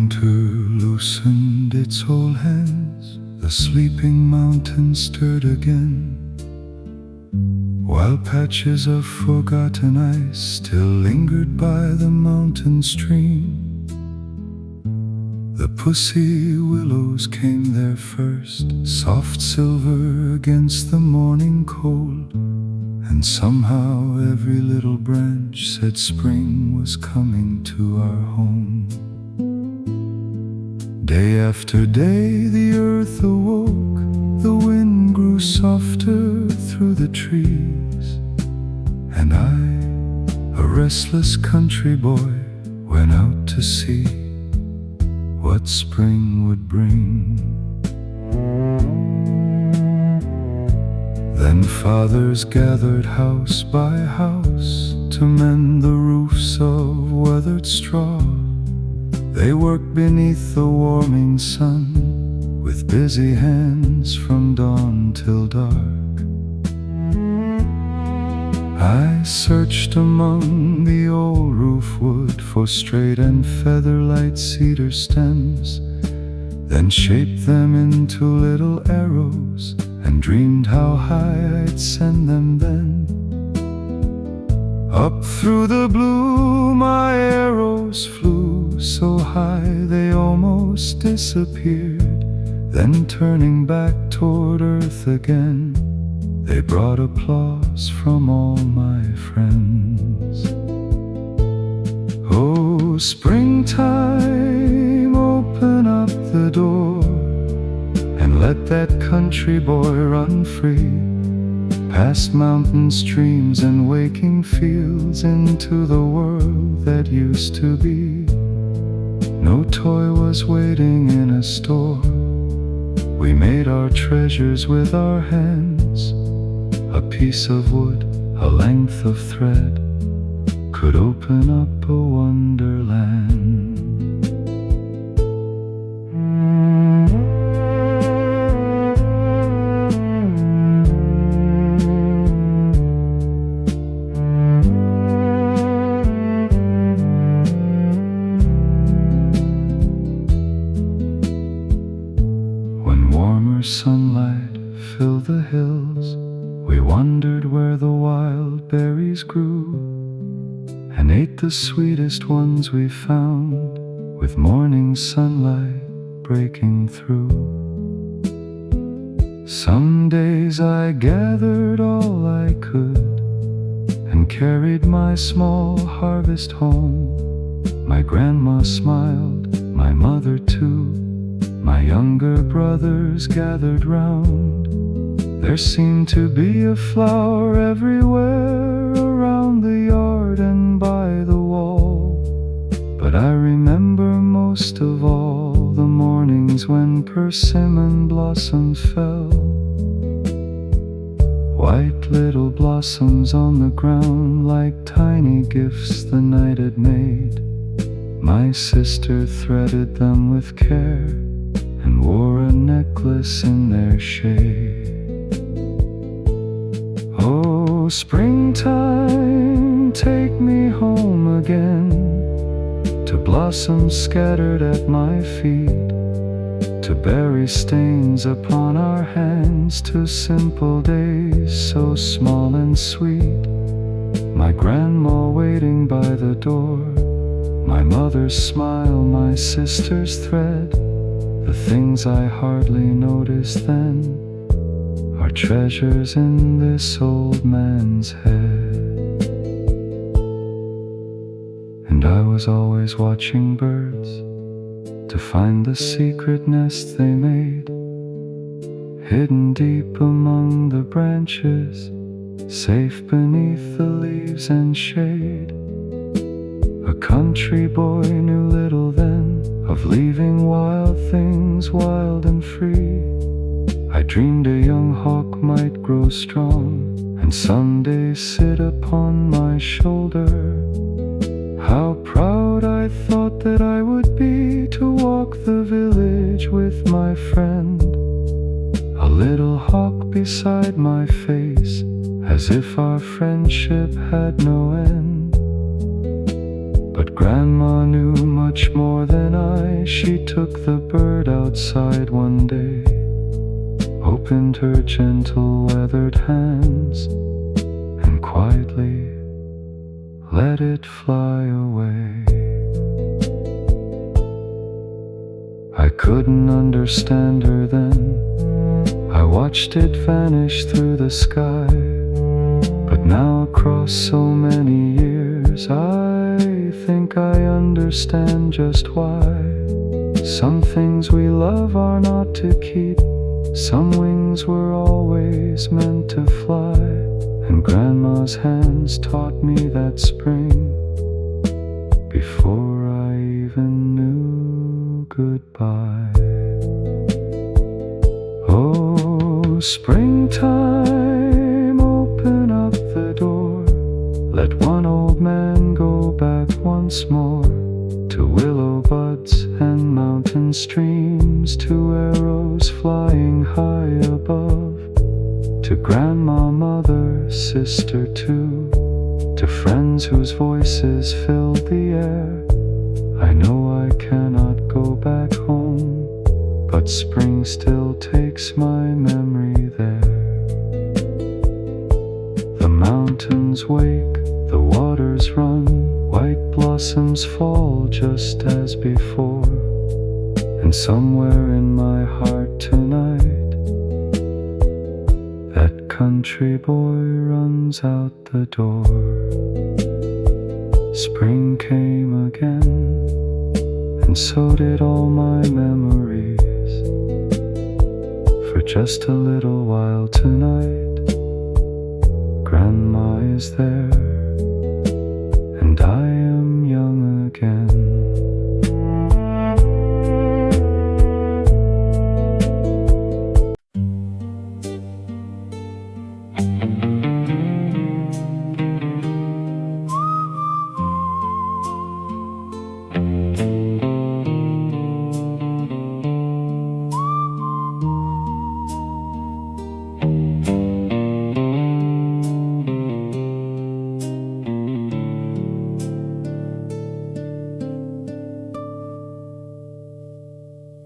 winter loosened its old hands, the sleeping mountains stirred again, while patches of forgotten ice still lingered by the mountain stream. The pussy willows came there first, soft silver against the morning cold, and somehow every little branch said spring was coming to our home. Day after day the earth awoke, the wind grew softer through the trees, and I, a restless country boy, went out to see what spring would bring. Then fathers gathered house by house to mend the roofs of weathered straw. They worked beneath the warming sun with busy hands from dawn till dark. I searched among the old roof wood for straight and feather-light cedar stems, then shaped them into little arrows and dreamed how high I'd send them then. Up through the blue my arrows flew so high they almost disappeared. Then turning back toward earth again, they brought applause from all my friends. Oh, springtime, open up the door and let that country boy run free, past mountain streams and waking fields into the world that used to be. No toy was waiting in a store. We made our treasures with our hands. A piece of wood, a length of thread, could open up a wonderland. When warmer sunlight filled the hills, we wandered where the wild berries grew, and ate the sweetest ones we found, with morning sunlight breaking through. Some days I gathered all I could and carried my small harvest home. My grandma smiled, my mother too. My younger brothers gathered round. There seemed to be a flower everywhere around the yard and by the wall. But I remember most of all the mornings when persimmon blossoms fell, white little blossoms on the ground like tiny gifts the night had made. My sister threaded them with care and wore a necklace in their shade. Oh, springtime, take me home again, to blossoms scattered at my feet, to berry stains upon our hands, to simple days so small and sweet. My grandma waiting by the door, my mother's smile, my sister's thread, the things I hardly noticed then are treasures in this old man's head. And I was always watching birds to find the secret nest they made, hidden deep among the branches, safe beneath the leaves and shade. A country boy knew little then of leaving wild things wild and free. I dreamed a young hawk might grow strong and someday sit upon my shoulder. How proud I thought that I would be to walk the village with my friend, a little hawk beside my face, as if our friendship had no end. But Grandma knew much more than I. She took the bird outside one day, opened her gentle weathered hands, and quietly let it fly away. I couldn't understand her then. I watched it vanish through the sky. But now across so many years, I think I understand just why. Some things we love are not to keep. Some wings were always meant to fly. And Grandma's hands taught me that spring before I even knew goodbye. Oh, springtime, open up the door. Let one old man go back once more to willow buds and mountain streams, to arrows flying high above, to grandma, mother, sister too, to friends whose voices filled the air. I know I cannot go back home, but spring still takes my memory there. The mountains wake, the waters run, white blossoms fall just as before. And somewhere in my heart tonight, that country boy runs out the door. Spring came again, and so did all my memories. For just a little while tonight, Grandma is there, and I am young again.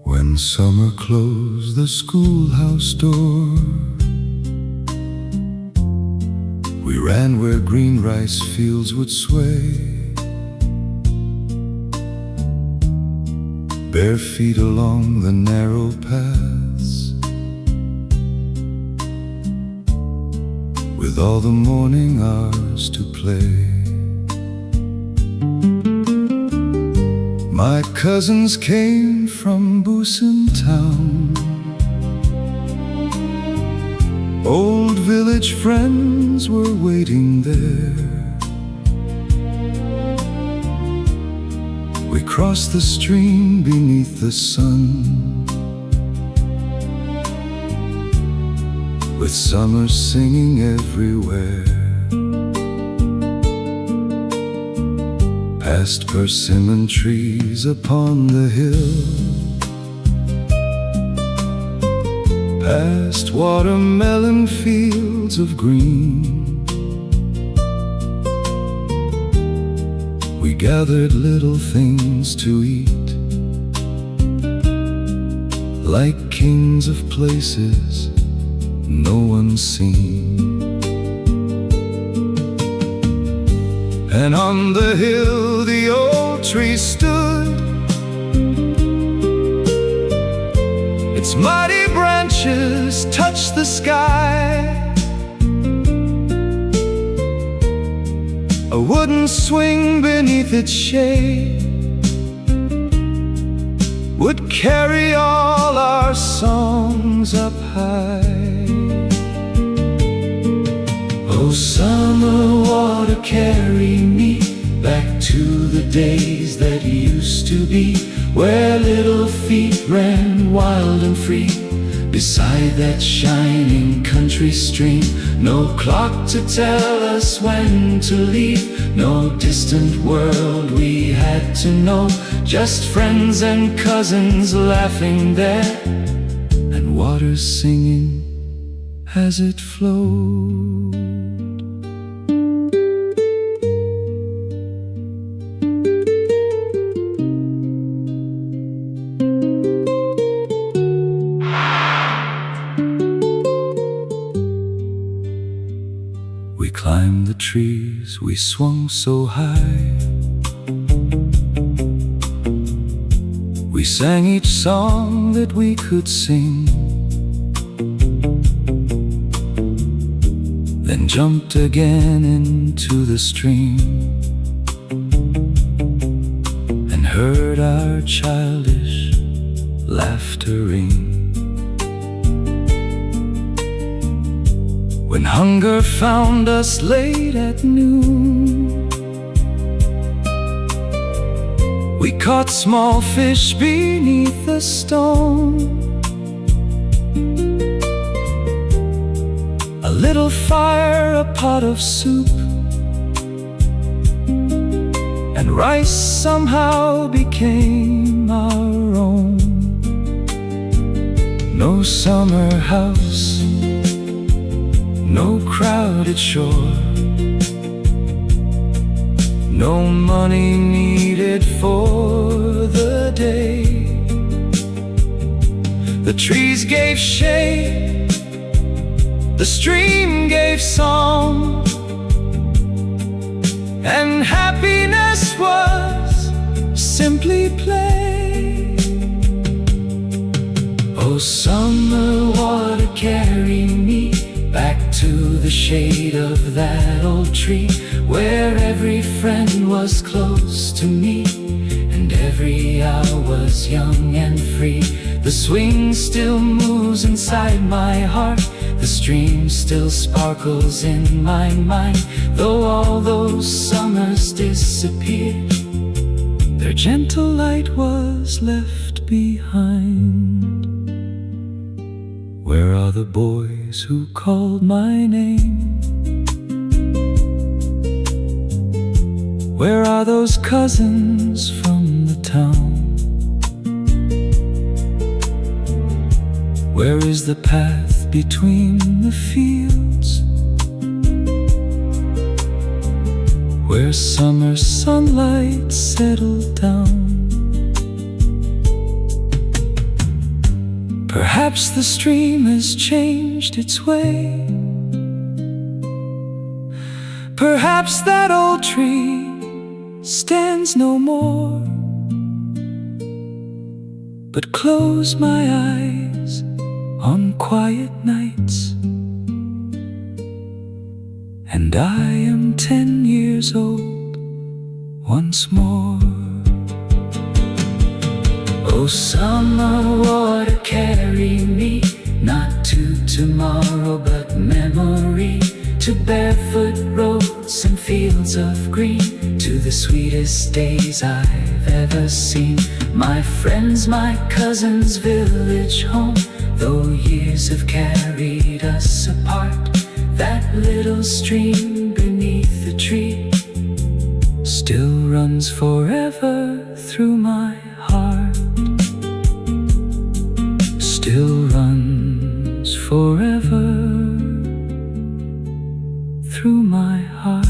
When summer closed the schoolhouse door, we ran where green rice fields would sway, bare feet along the narrow paths, with all the morning hours to play. My cousins came from Boosin town, old village friends were waiting there. We crossed the stream beneath the sun, with summer singing everywhere. Past persimmon trees upon the hill, past watermelon fields of green, we gathered little things to eat, like kings of places no one's seen. And on the hill the old tree stood, its mighty branches touched the sky. A wooden swing beneath its shade would carry all our songs up high. Oh, summer water, carry me back to the days that used to be, where little feet ran wild and free beside that shining country stream. No clock to tell us when to leave, no distant world we had to know, just friends and cousins laughing there, and water singing as it flowed. trees we swung so high. We sang each song that we could sing, then jumped again into the stream and heard our childish laughter ring. When hunger found us late at noon, we caught small fish beneath a stone. A little fire, a pot of soup, and rice somehow became our own. No summer house, no crowded shore, no money needed for the day. The trees gave shade, the stream gave song, and happiness was simply play. Oh, summer water, carry me back to the shade of that old tree, where every friend was close to me, and every hour was young and free. The swing still moves inside my heart, the stream still sparkles in my mind. Though all those summers disappeared, their gentle light was left behind. Where are the boys who called my name? Where are those cousins from the town? Where is the path between the fields, where summer sunlight settled down? Perhaps the stream has changed its way. Perhaps that old tree stands no more. But close my eyes on quiet nights, and I am 10 years old once more. Oh, summer water, carry me, not to tomorrow but memory, to barefoot roads and fields of green, to the sweetest days I've ever seen. My friends, my cousins' village home, though years have carried us apart, that little stream beneath the tree still runs forever through my heart. Still runs forever through my heart.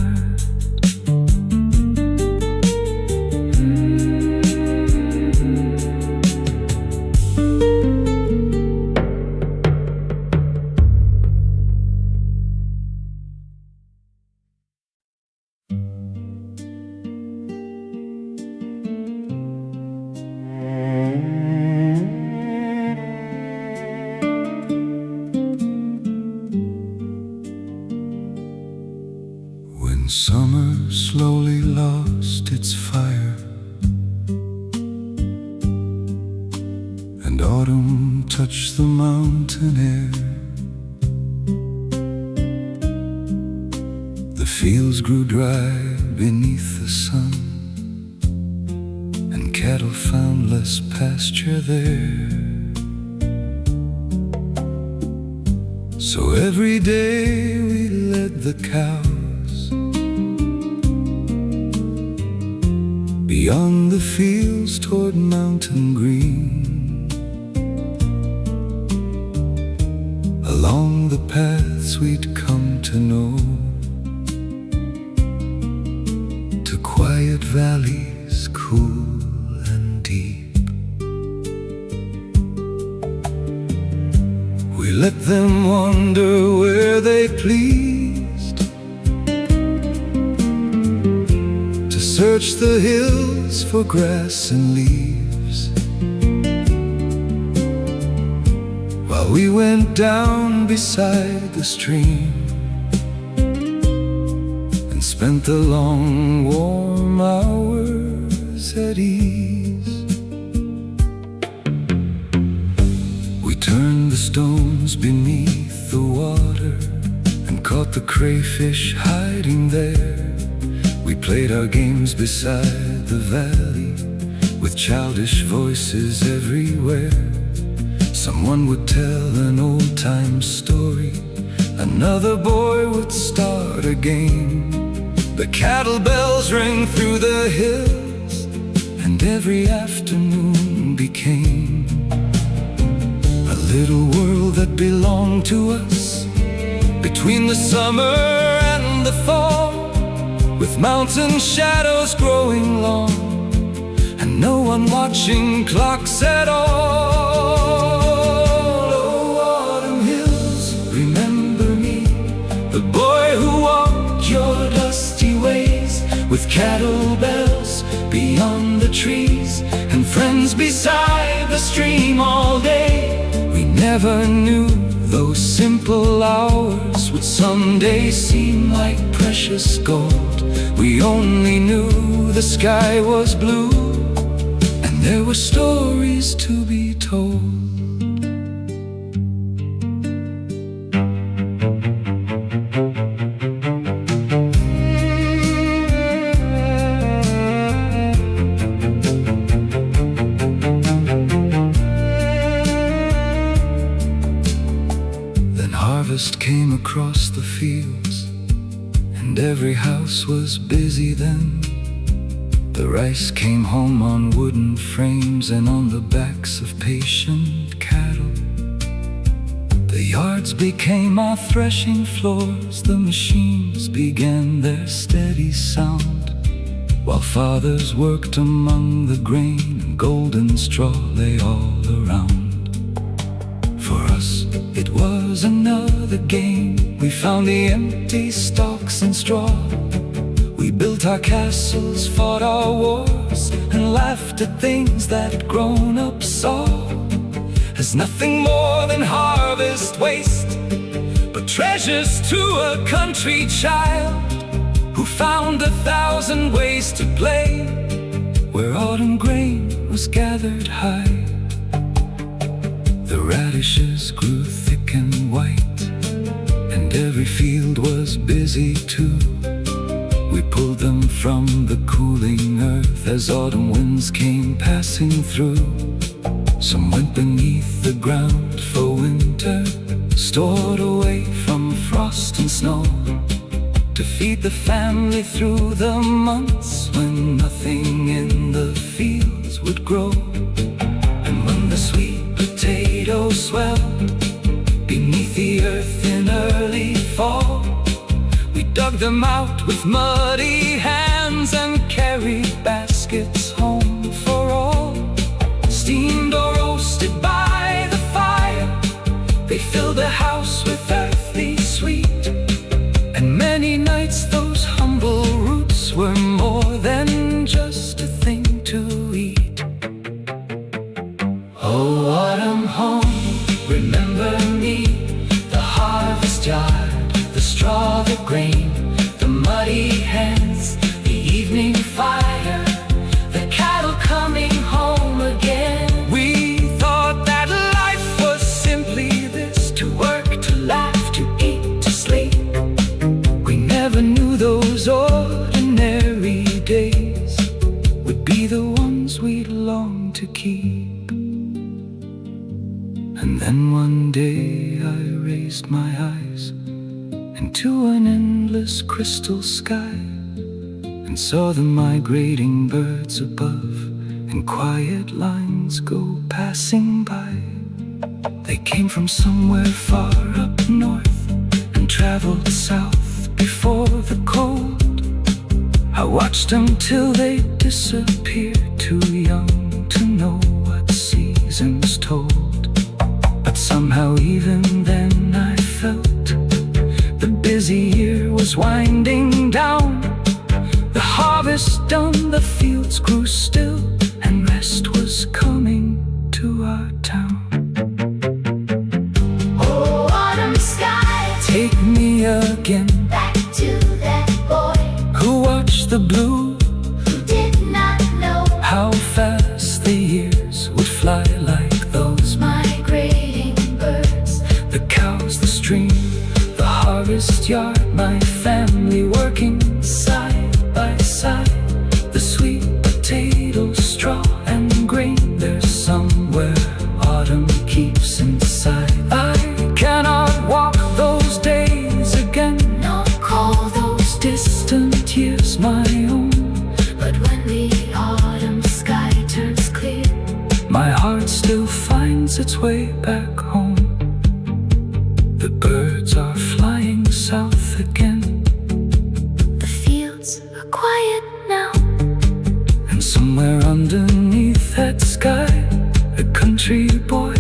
When summer slowly lost its fire and autumn touched the mountain air, the fields grew dry beneath the sun, and cattle found less pasture there. So every day we led the cows beyond the fields toward mountain green, along the paths we'd come to know, to quiet valleys cool and deep. We let them wander where they pleased, searched the hills for grass and leaves, while we went down beside the stream and spent the long warm hours at ease. We turned the stones beneath the water and caught the crayfish hiding there. We played our games beside the valley with childish voices everywhere. Someone would tell an old-time story, another boy would start a game. The cattle bells rang through the hills, and every afternoon became a little world that belonged to us, between the summer and the fall, with mountain shadows growing long and no one watching clocks at all. Oh, autumn hills, remember me, the boy who walked your dusty ways, with cattle bells beyond the trees and friends beside the stream all day. We never knew those simple hours would someday seem like precious gold. We only knew the sky was blue and there were stories to be told. Then harvest came across the fields, and every house was busy then. The rice came home on wooden frames and on the backs of patient cattle. The yards became our threshing floors, the machines began their steady sound, while fathers worked among the grain and golden straw lay all around. For us, it was another game. We found the empty stalks and straw. We built our castles, fought our wars, and laughed at things that grown-ups saw as nothing more than harvest waste, but treasures to a country child who found 1,000 ways to play where autumn grain was gathered high. The radishes grew thick and white, and every field was busy too. We pulled them from the cooling earth as autumn winds came passing through. Some went beneath the ground for winter, stored away from frost and snow, to feed the family through the months when nothing in the fields would grow. And when the sweet potatoes swelled beneath the earth in early fall, we dug them out with muddy hands and carried baskets home for all. Steamed or roasted by the fire, they filled the house with earthly sweet. And many nights those humble roots were more than just a thing to eat. Oh, autumn home, remember me, the harvest yard, the straw, the grain, the muddy hands, the evening fire, the cattle coming home again. We thought that life was simply this, to work, to laugh, to eat, to sleep. We never knew those ordinary days would be the ones we'd long to keep. And then one day I raised my eyes into an endless crystal sky and saw the migrating birds above in quiet lines go passing by. They came from somewhere far up north and traveled south before the cold. I watched them till they disappeared, too young to know what seasons told. But somehow even then I felt the busy year was winding down, the harvest done, hearts grew still, and rest was coming to our town. Oh, autumn sky, Take me again, back to that boy who watched the blue, who did not know how fast the years would fly, like those migrating birds. the cows, the stream, the harvest yard, my family working side by side. The sweet potato, straw and grain, there's somewhere autumn keeps inside. I cannot walk those days again, No, call those distant years my own. but when the autumn sky turns clear, My heart still finds its way back home. The birds are flying south again, the fields are quiet now. and somewhere underneath that sky, a country boy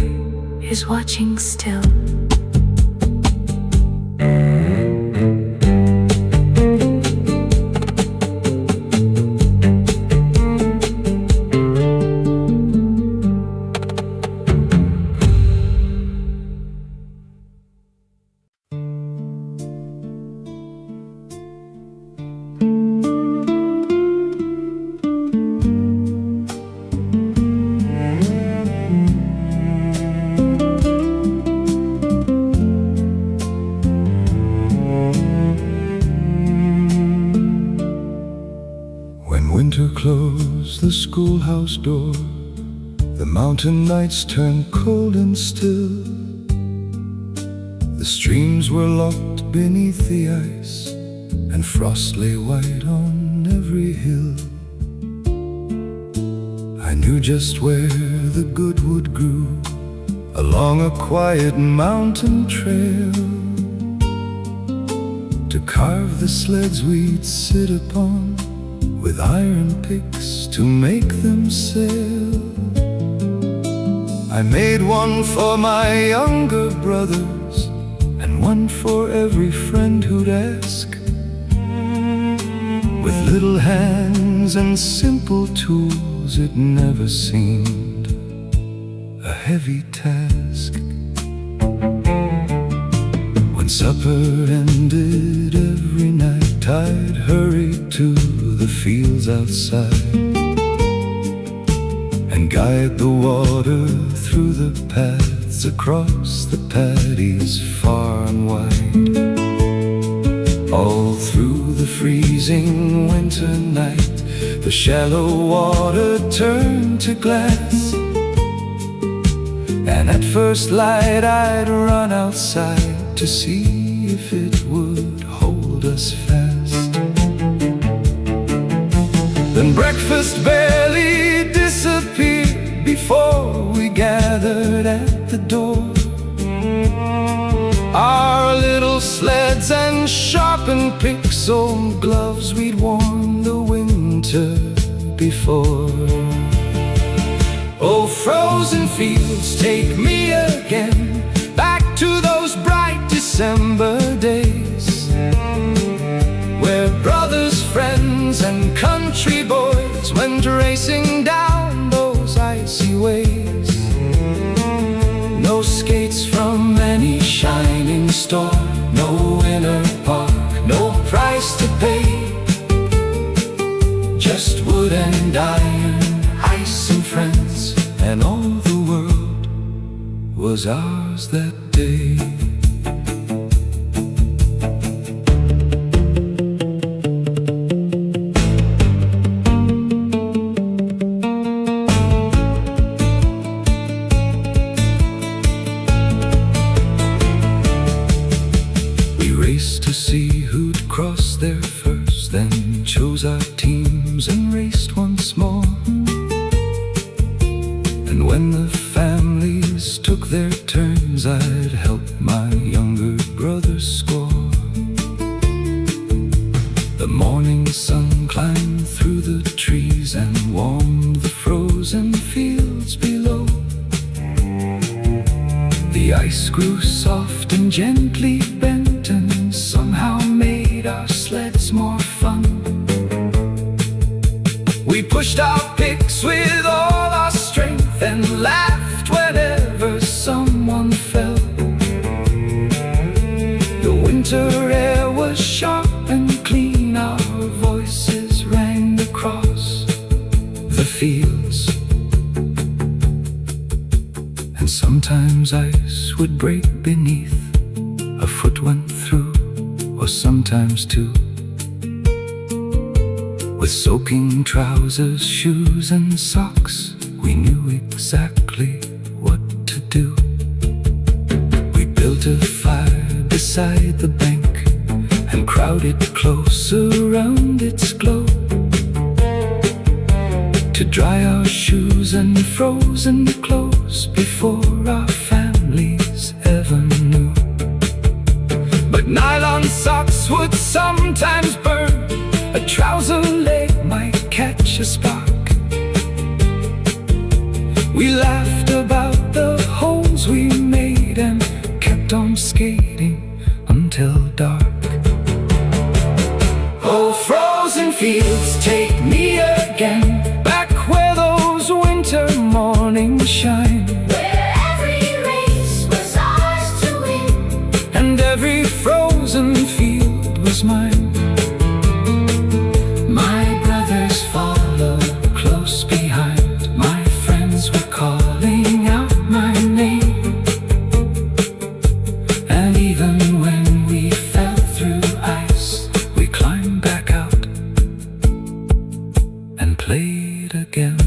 Is watching still. When winter closed the schoolhouse door, the mountain nights turned cold and still. The streams were locked beneath the ice, and frost lay white on every hill. I knew just where the good wood grew, along a quiet mountain trail, to carve the sleds we'd sit upon, with iron picks to make them sail. I made one for my younger brothers, and one for every friend who'd ask. With little hands and simple tools, it never seemed a heavy task. When supper ended every night, I'd hurry to the fields outside and guide the water through the paths across the paddies far and wide. All through the freezing winter night, the shallow water turned to glass, and at first light I'd run outside to see if it would hold us fast. Then breakfast barely disappeared before we gathered at the door. Our little sleds and sharpened picks, old gloves we'd worn the winter before. Oh, frozen fields, take me again, back to those bright December days, where brothers, friends, and country boys went racing down those icy ways. No skates from any shining store, no inner park, no price to pay, just wood and iron, ice and friends, and all the world was ours that day. To see who'd cross there first, then chose our teams and raced once more. And when the families took their turns, I'd help my younger brothers score. The morning sun climbed through the trees and warmed the frozen fields below. The ice grew soft and gently bent, and somehow made our sleds more fun. We pushed us with all our strength and laughed whenever someone fell. The winter air was sharp and clean, our voices rang across the fields. And sometimes ice would break beneath, a foot went through, or sometimes two. With soaking trousers, shoes and socks, we knew exactly what to do. We built a fire beside the bank and crowded close around its glow to dry our shoes and frozen clothes before our families ever knew. But nylon socks would sometimes burn, a trouser leg might catch a spark. We laughed about the holes we made and kept on skating until dark. Oh, frozen fields, take me again, back where those winter mornings shine, Where every race was ours to win, and every frozen field was mine. My brothers followed close behind, my friends were calling out my name. And even when we fell through ice, we climbed back out and played again.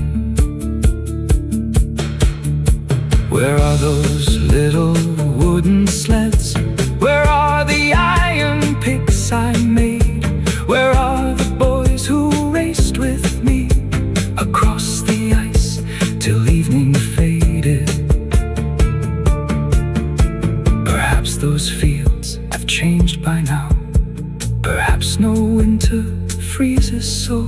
Where are those little wooden sleds? Where are the iron picks I made? Where are the boys who raced with me across the ice till evening faded? Perhaps those fields have changed by now. Perhaps no winter freezes so.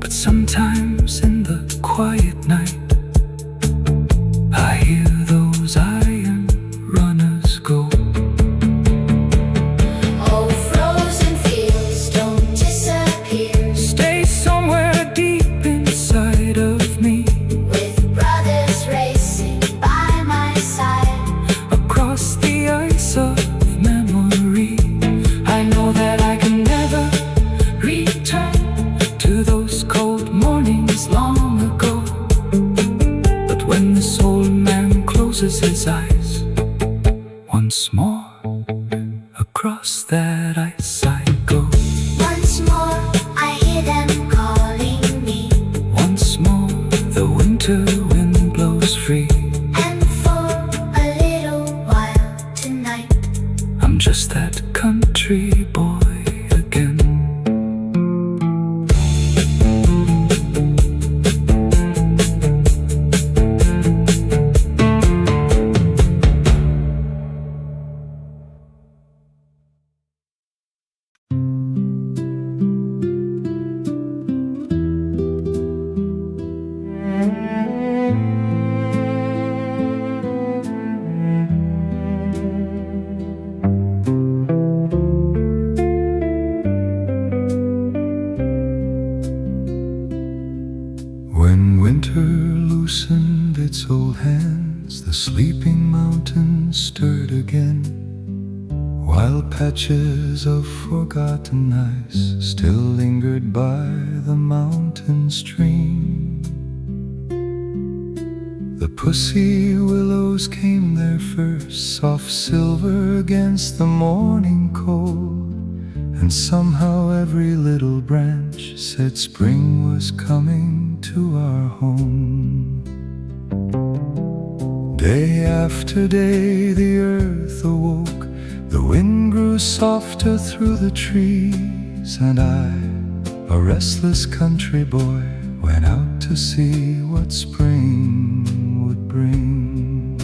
But sometimes in the quiet night, I hear those iron runners go. oh frozen fields, don't disappear, Stay somewhere deep inside of me, with brothers racing by my side. across the ice of memory. I know that I can never return to those cold mornings long ago. But when this old man closes his eyes once more, across that ice I go. Once more I hear them calling me, Once more the winter wind blows free. and for a little while tonight, I'm just that country boy again. When winter loosened its old hands, the sleeping mountains stirred again. Wild patches of forgotten ice still lingered by the mountain stream. The pussy willows came there first, soft silver against the morning cold. And somehow every little branch said spring was coming to our home. Day after day the earth awoke, the wind grew softer through the trees, and I, a restless country boy, went out to see what spring would bring.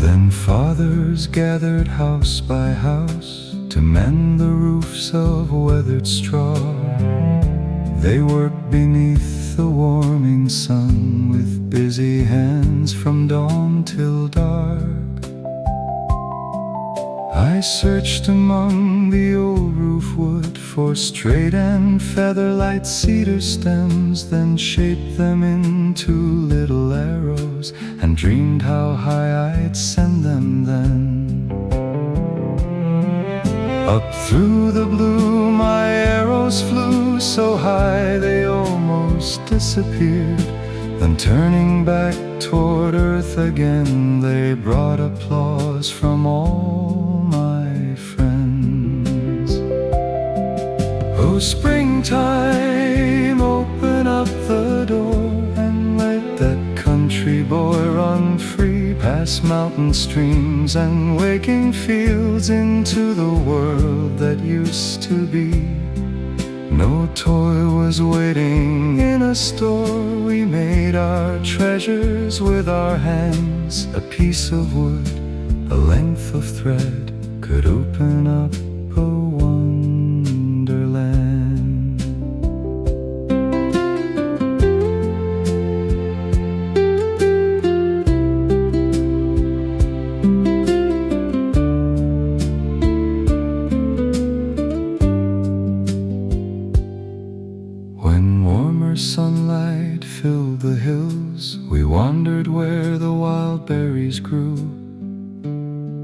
Then fathers gathered house by house to mend the roofs of weathered straw. They worked beneath the warming sun with busy hands from dawn till dark. I searched among the old roof wood for straight and feather-light cedar stems, then shaped them into little arrows and dreamed how high I'd send them then. Up through the blue my arrows flew so high they almost disappeared. Then turning back toward earth again, they brought applause from all my friends. Oh, springtime, open up the door and let that country boy run free, past mountain streams and waking fields into the world that used to be. No toy was waiting in a store. We made our treasures with our hands. A piece of wood, a length of thread could open up a wonderland. When warmer sunlight filled the hills, we wandered where the wild berries grew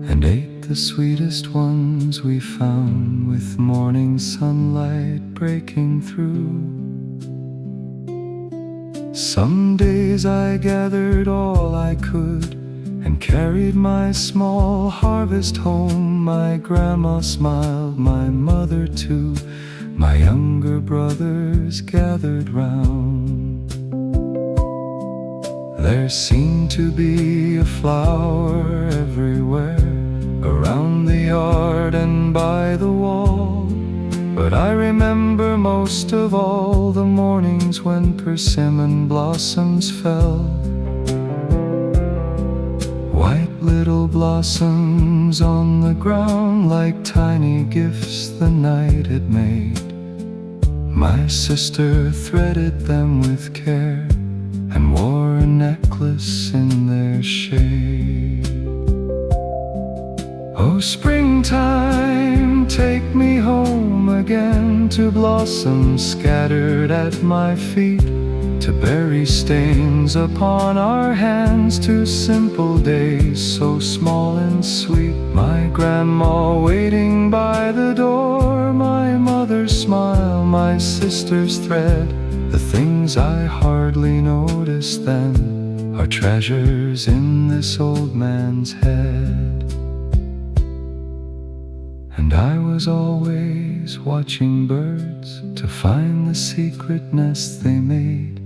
and ate the sweetest ones we found, with morning sunlight breaking through. Some days I gathered all I could and carried my small harvest home. My grandma smiled, my mother too. My younger brothers gathered round. There seemed to be a flower everywhere, around the yard and by the wall. But I remember most of all the mornings when persimmon blossoms fell. White little blossoms on the ground like tiny gifts the night had made. My sister threaded them with care and wore a necklace in their shade. Oh, springtime, take me home again to blossoms scattered at my feet, to berry stains upon our hands, to simple days so small and sweet. My grandma waiting by the door, my mother's smile, my sister's thread. The things I hardly noticed then are treasures in this old man's head. And I was always watching birds to find the secret nest they made,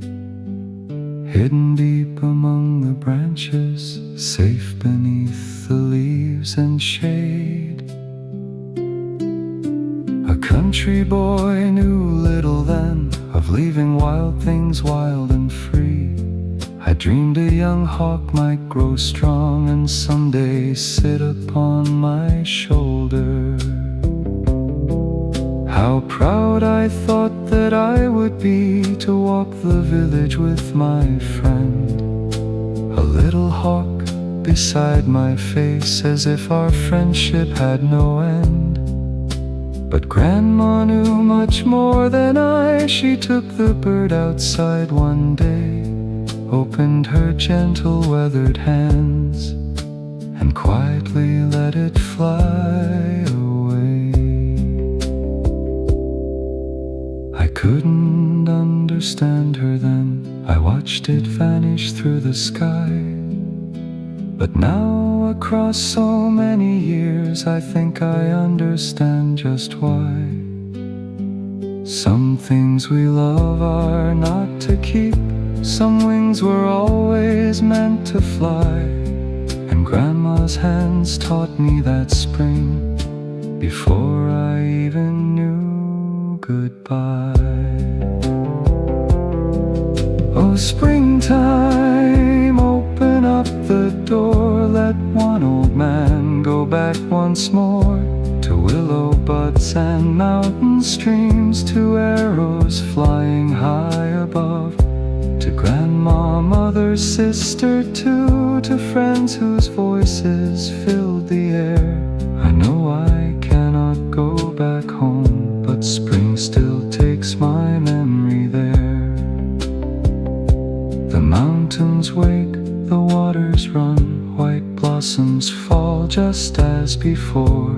hidden deep among the branches, safe beneath the leaves and shade. A country boy knew little then of leaving wild things wild and free. I dreamed a young hawk might grow strong and someday sit upon my shoulder. How proud I thought that I would be to walk the village with my friend. A little hawk beside my face, as if our friendship had no end. But Grandma knew much more than I. She took the bird outside one day, opened her gentle weathered hands, and quietly let it fly away. I couldn't understand her then. I watched it vanish through the sky. But now, across so many years, I think I understand just why. Some things we love are not to keep. Some wings were always meant to fly. And Grandma's hands taught me that spring before I even knew goodbye. Oh, springtime, open up the door. Let one old man go back once more to willow buds and mountain streams, to arrows flying high above, to grandma, mother, sister too, to friends whose voices filled the air. I know I cannot go back home, but spring still takes my memory there. The mountains wake, the waters run, white blossoms fall just as before.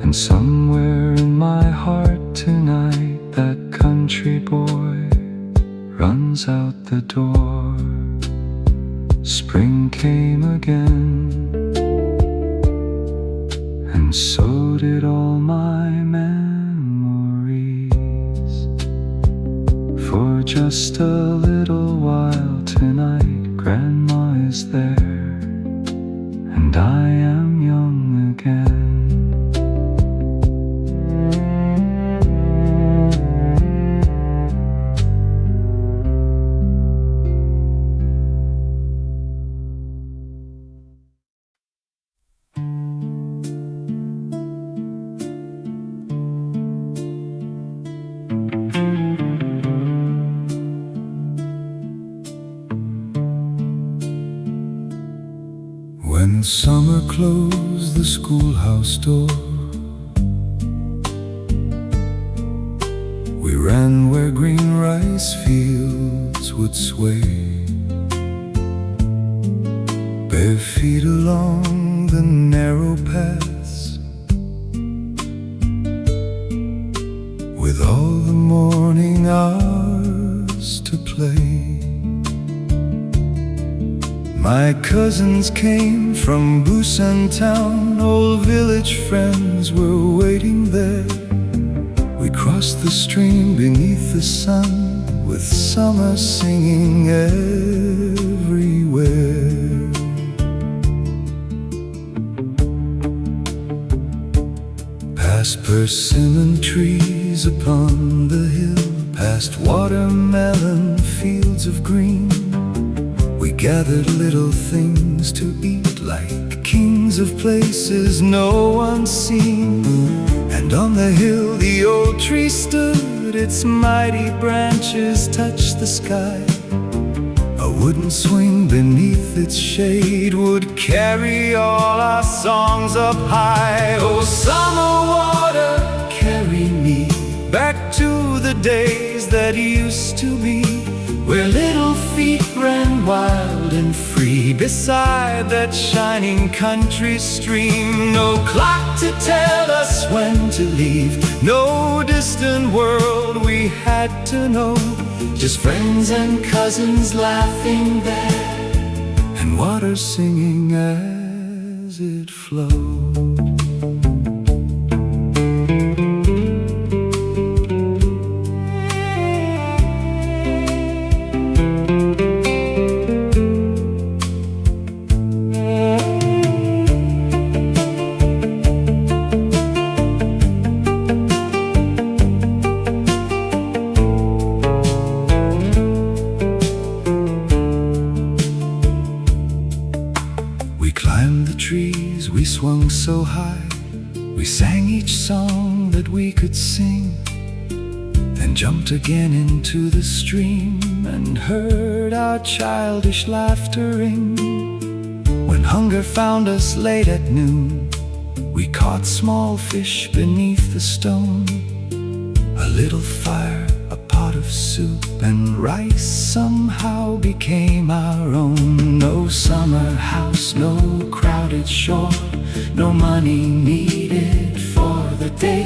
And somewhere in my heart tonight, that country boy runs out the door. Spring came again, and so did all my memories. For just a little while tonight, Grandma is there, and I am young again. When summer closed the schoolhouse door, we ran where green rice fields would sway, bare feet along the narrow paths, with all the morning hours to play. My cousins came from Busan town, old village friends were waiting there. We crossed the stream beneath the sun, with summer singing everywhere. Past persimmon trees upon the hill, past watermelon fields of green, we gathered little things to eat, like kings of places no one's seen. And on the hill the old tree stood, its mighty branches touched the sky. A wooden swing beneath its shade would carry all our songs up high. Oh, summer water, carry me back to the days that used to be, where little feet ran wild and free beside that shining country stream. No clock to tell us when to leave, no distant world we had to know, just friends and cousins laughing there, and water singing as it flowed. Trees we swung so high, we sang each song that we could sing, then jumped again into the stream and heard our childish laughter ring. When hunger found us late at noon, we caught small fish beneath the stone. A little fire, a pot of soup, and rice somehow became our own. No summer house, no crowded shore, no money needed for the day.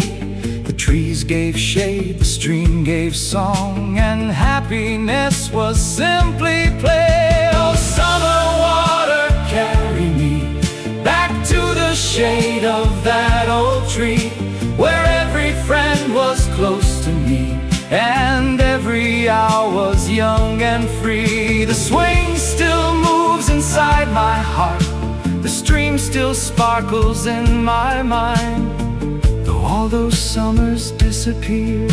The trees gave shade, the stream gave song, and happiness was simply play. Oh, summer water, carry me back to the shade of that old tree, where every friend was close to me, and every hour was young and free. The swing still moves inside my heart, the stream still sparkles in my mind. Though all those summers disappeared,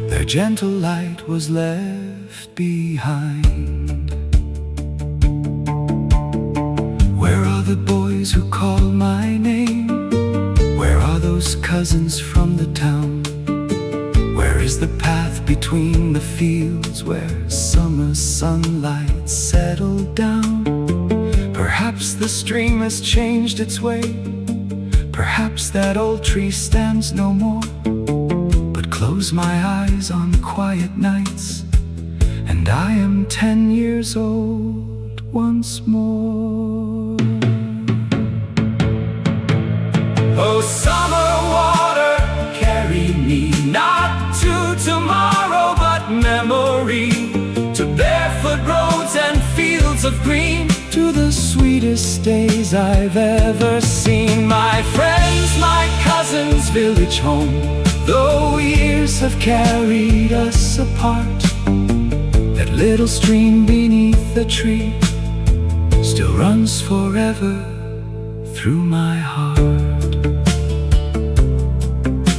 their gentle light was left behind. Where are the boys who call my name? Where are those cousins from the town? Where is the path between the fields where summer sunlight settled down? Perhaps the stream has changed its way, Perhaps that old tree stands no more, but close my eyes on quiet nights, and I am 10 years old once more. Oh, summer water, carry me not to tomorrow, but memory, to barefoot roads and fields of green, to the sweetest days I've ever seen. My friends, my cousins' village home, though years have carried us apart, that little stream beneath the tree still runs forever through my heart.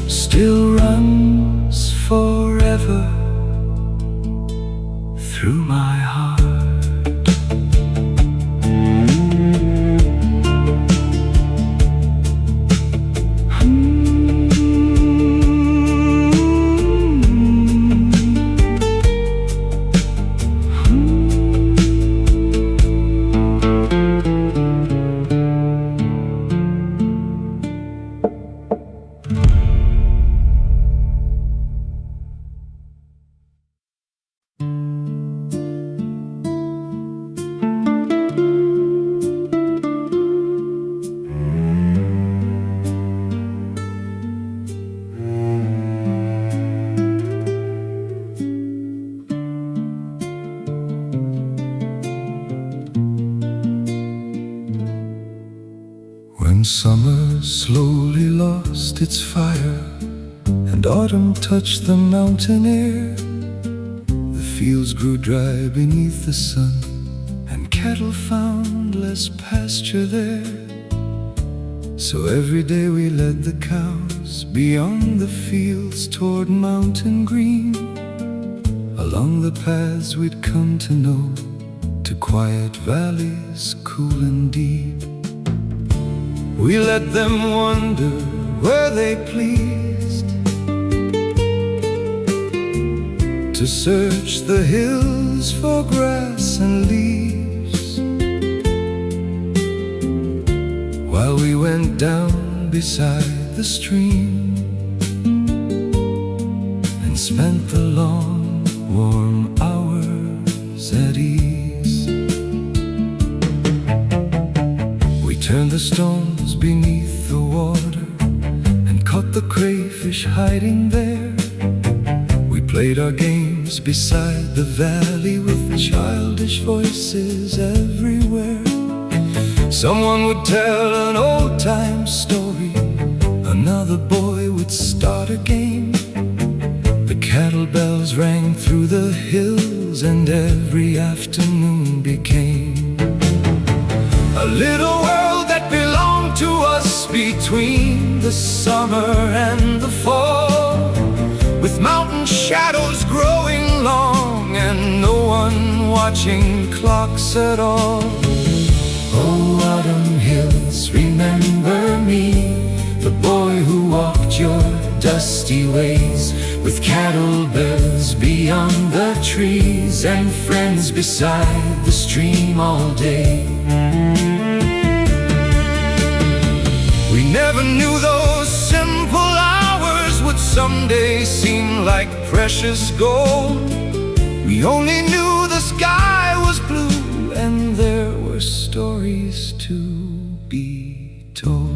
Still runs forever through my heart. When summer slowly lost its fire and autumn touched the mountain air, the fields grew dry beneath the sun and cattle found less pasture there. So every day we led the cows beyond the fields toward mountain green, along the paths we'd come to know, to quiet valleys cool and deep. We let them wander where they pleased, to search the hills for grass and leaves, while we went down beside the stream and spent the long warm hours at ease. We turned the stones beneath the water and caught the crayfish hiding there. We played our games beside the valley with childish voices everywhere. Someone would tell an old-time story, another boy would start a game. The cattle bells rang through the hills and every afternoon became a little world that belonged to us between the summer and the fall, with mountain shadows growing long and no one watching clocks at all. Oh, autumn hills, remember me, the boy who walked your dusty ways, with cattle bells beyond the trees and friends beside the stream all day. We never knew those simple hours would someday seem like precious gold. We only knew the sky was blue and there were stories to be told.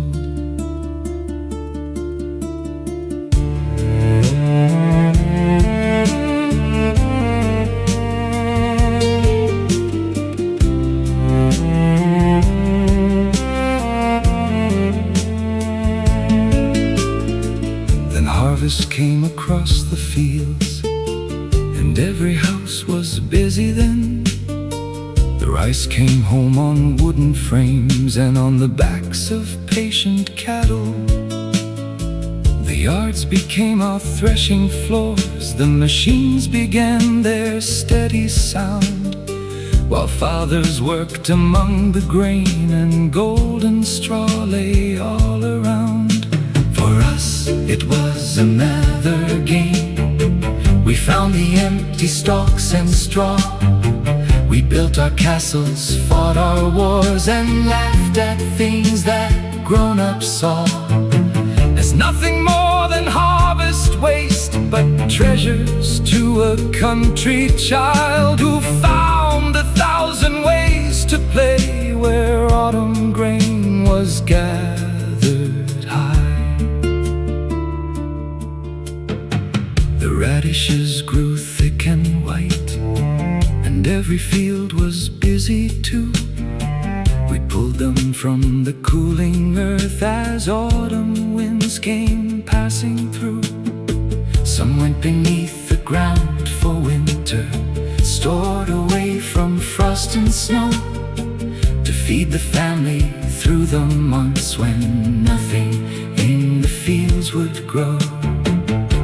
Harvest came across the fields, and every house was busy then. The rice came home on wooden frames and on the backs of patient cattle. The yards became our threshing floors, the machines began their steady sound, while fathers worked among the grain and golden straw lay all around. For us, it was another game. We found the empty stalks and straw. We built our castles, fought our wars, and laughed at things that grown-ups saw as nothing more than harvest waste, but treasures to a country child who found 1,000 ways to play where autumn grain was gathered high. The radishes grew thick and white, and every field was busy too. We pulled them from the cooling earth as autumn winds came passing through. Some went beneath the ground for winter, stored away from frost and snow, to feed the family through the months when nothing in the fields would grow.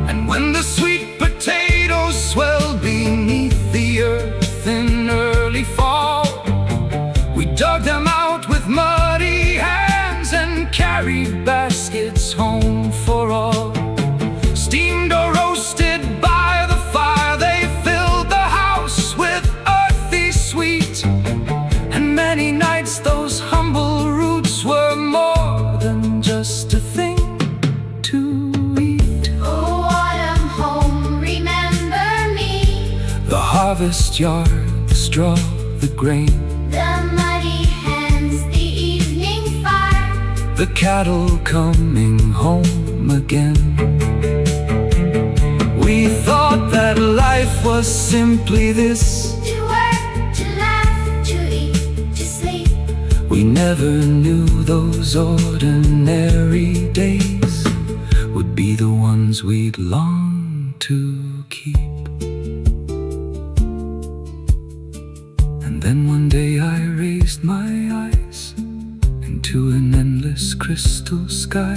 And when the sweet potatoes swelled beneath the earth in early fall, we dug them out with muddy hands and carried baskets home for all. Steamed or roasted by the fire, they filled the house with earthy sweet. And many nights those humble roots were more than just a thing to eat. Oh, autumn home, remember me. The harvest yard, the straw, the grain, The muddy hands, the evening fire. the cattle coming home again. We thought that life was simply this. To work, to laugh, to eat, to sleep. We never knew those ordinary days would be the ones we'd long to keep. And then one day I raised my eyes into an endless crystal sky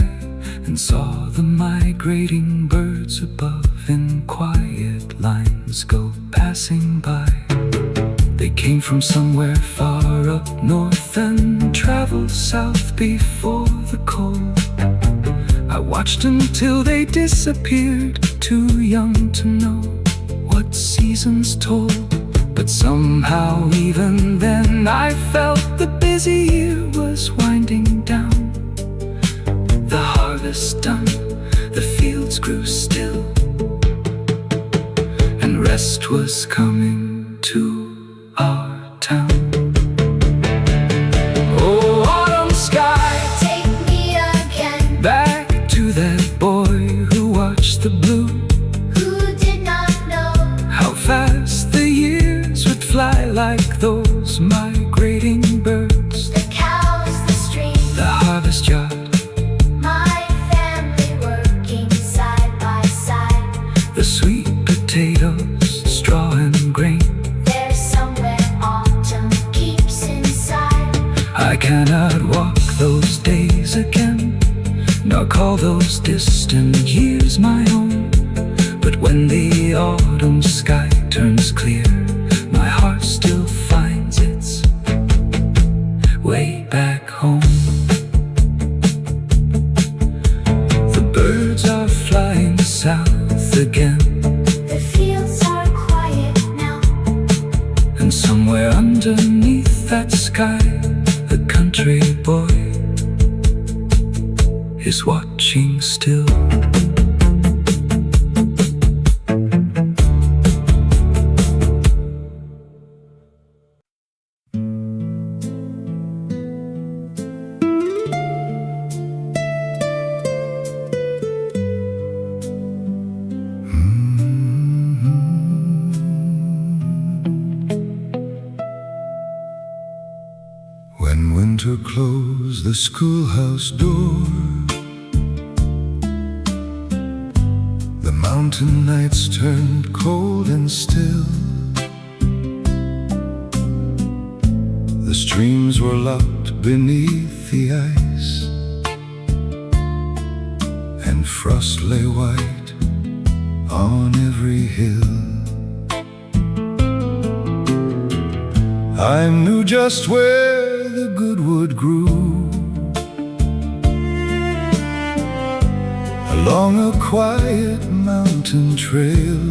and saw the migrating birds above in quiet lines go passing by. They came from somewhere far up north and traveled south before the cold. I watched until they disappeared, too young to know what seasons told. But somehow even then I felt the busy year was winding down. The harvest done, the fields grew still, and rest was coming to our town. Oh, autumn sky, Take me again. back to that boy who watched the blue. Who did not know How fast the years would fly like those migrating birds. the cows, the stream, The harvest yard, my family working side by side. the sweet potatoes, straw and grain. There's somewhere autumn keeps inside. I cannot walk those days again, nor call those distant years my own. But when the autumn sky turns clear, my heart still finds its way back home. The birds are flying south again, The fields are quiet now. and somewhere underneath that sky, a country boy is watching still. When winter closed the schoolhouse door, the mountain nights turned cold and still. The streams were locked beneath the ice, and frost lay white on every hill. I knew just where the good wood grew, along a quiet mountain trail,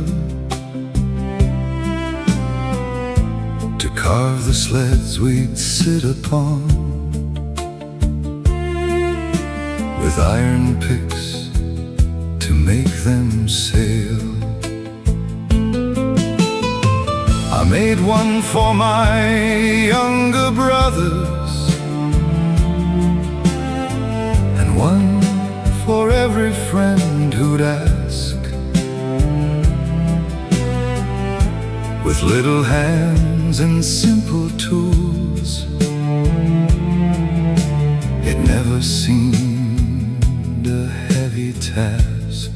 to carve the sleds we'd sit upon with iron picks to make them sail. I made one for my younger brothers and one for every friend who'd ask. With little hands and simple tools, it never seemed a heavy task.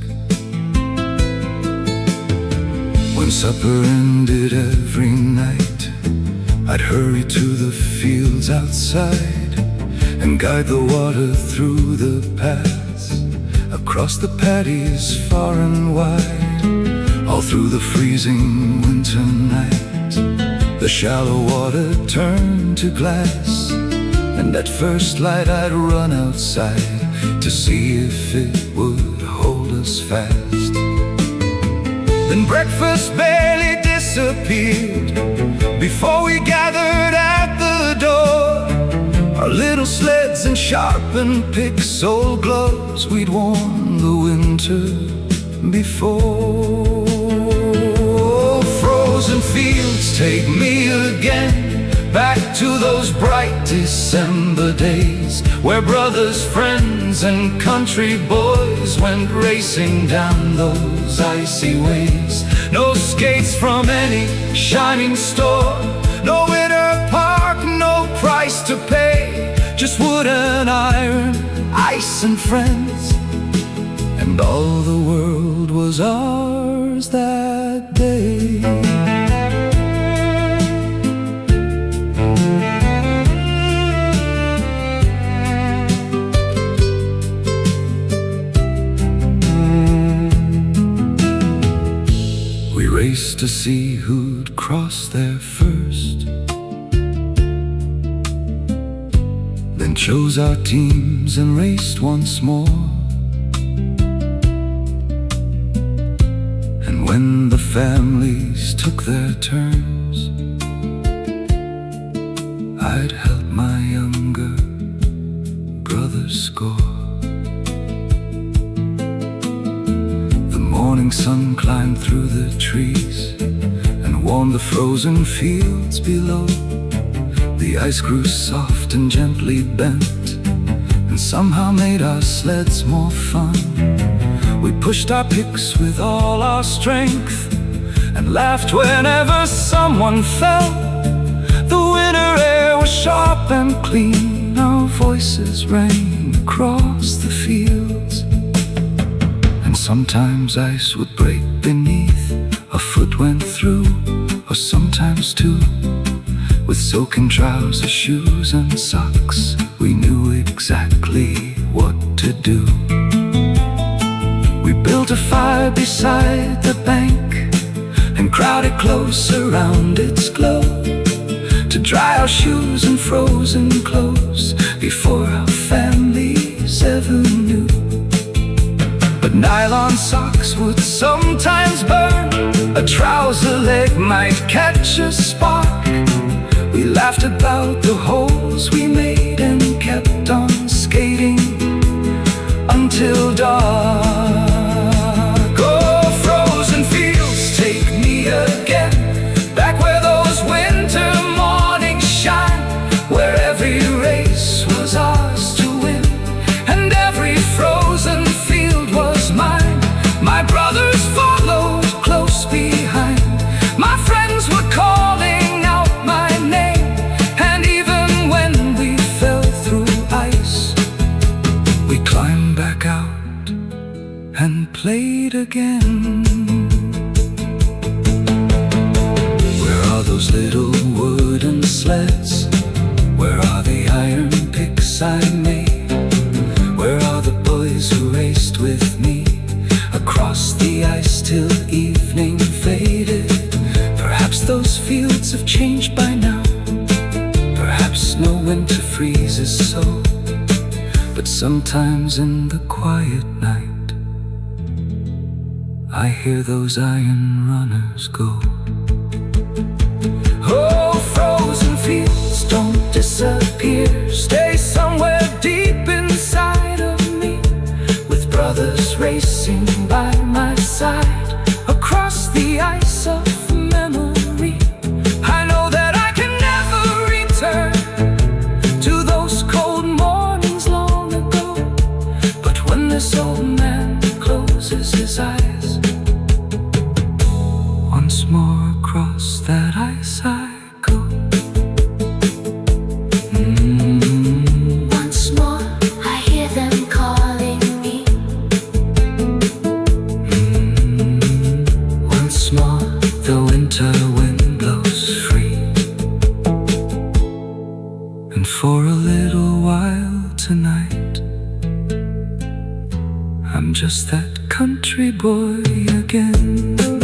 When supper ended every night, I'd hurry to the fields outside and guide the water through the paths, across the paddies far and wide. All through the freezing winter night, the shallow water turned to glass, and at first light I'd run outside to see if it would hold us fast. Then breakfast barely disappeared before we gathered at the door. Our little sleds and sharpened picks, old gloves we'd worn the winter before. Frozen fields take me again back to those bright December days, where brothers, friends, and country boys went racing down those icy ways. No skates from any shining store, no winter park, no price to pay, just wood and iron, ice and friends, and all the world was ours that day. We raced to see who'd cross there first, then chose our teams and raced once more. And when the families took their turns, I'd help my younger brothers score. The morning sun climbed through the trees and warmed the frozen fields below. The ice grew soft and gently bent, and somehow made our sleds more fun. We pushed our picks with all our strength and laughed whenever someone fell. The winter air was sharp and clean, our voices rang across the fields. And sometimes ice would break beneath, a foot went through, or sometimes two. With soaking trousers, shoes and socks, we knew exactly what to do. We built a fire beside the bank and crowded close around its glow, to dry our shoes and frozen clothes before our families ever knew. But nylon socks would sometimes burn, a trouser leg might catch a spark. We laughed about the holes we made and kept on skating until dark. Oh, frozen fields, take me again, back where those winter mornings shine, where every race was ours to win, and every frozen field was mine. My brothers followed close behind, my friends were calling out my name, and even when we fell through ice, we climbed back out and played again. Where are those little wooden sleds? Where are the iron picks I made? Where are the boys who raced with me across the ice till evening faded? Perhaps those fields have changed by now, perhaps no winter freezes so, but sometimes in the quiet night I hear those iron runners go. Oh, frozen fields, don't disappear, stay somewhere deep inside of me. Once more across that ice I go. Once more I hear them calling me. Once more the winter wind blows free. And for a little while tonight I'm just that country boy again.